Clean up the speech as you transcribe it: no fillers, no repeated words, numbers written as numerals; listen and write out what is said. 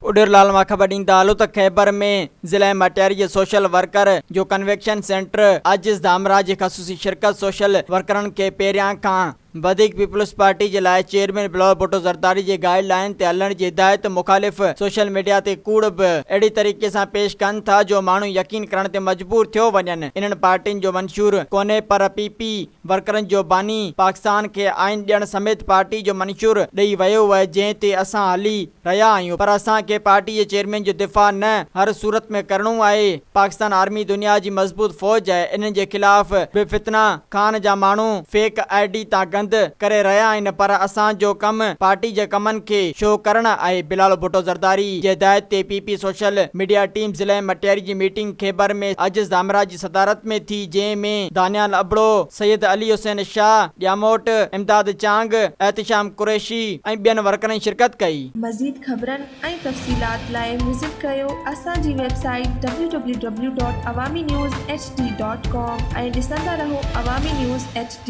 उॾिरलाल मां ख़बर ॾींदा हलो त खैबर में ज़िले मटियारी जे सोशल वर्कर जो कन्वेक्शन सेंटर आजिज़ दामरा जी ख़सूसी शिरकत सोशल वर्करनि खे पहिरियां खां वधीक पीपल्स पार्टी जे लाइ चेयरमैन बिलावल भुट्टो ज़रदारी जी गाइडलाइन ते हलण जी हिदायत मुखालिफ़ सोशल मीडिया ते कूड़ बि अहिड़ी तरीक़े सां पेश कनि था जो माण्हू यकीन करण ते मजबूर थियो वञनि। इन्हनि पार्टियुनि जो मंशूर कोन्हे पर पीपी वर्करनि जो बानी पाकिस्तान खे आइन ॾियण समेत पार्टी जो मंशूर ॾेई वियो आहे, जंहिं ते असां हली रहिया आहियूं, पर असांखे पार्टी जे चेयरमैन जो दिफ़ा न हर सूरत में करणो आहे। पाकिस्तान आर्मी दुनिया जी मज़बूत फ़ौज आहे, इन्हनि जे ख़िलाफ़ बेफितना खान जा माण्हू फेक ID तां गंद करे रहिया आहिनि, पर असांजो कम पार्टी जे कमनि खे शो करणु आहे। बिलावल भुट्टो ज़रदारी जी हिदायत ते पीपी सोशल मीडिया टीम ज़िले मटियारी जी मीटिंग खैबर में आजिज़ दामरा जी सदारत में थी, जंहिं में दानियाल अबड़ो, सैयद अली हुसैन शाह, ॼामोट, इमदाद चांग, एहतिशाम कुरैशी ऐं ॿियनि वर्करनि शिरकत कई। मज़ीद ख़बरनि ऐं तफ़सीलात लाइ विज़िट कयो असांजी वेबसाइट www.awamiNewsHD.com ऐं ॾिसंदा रहो अवामी न्यूज़ HD।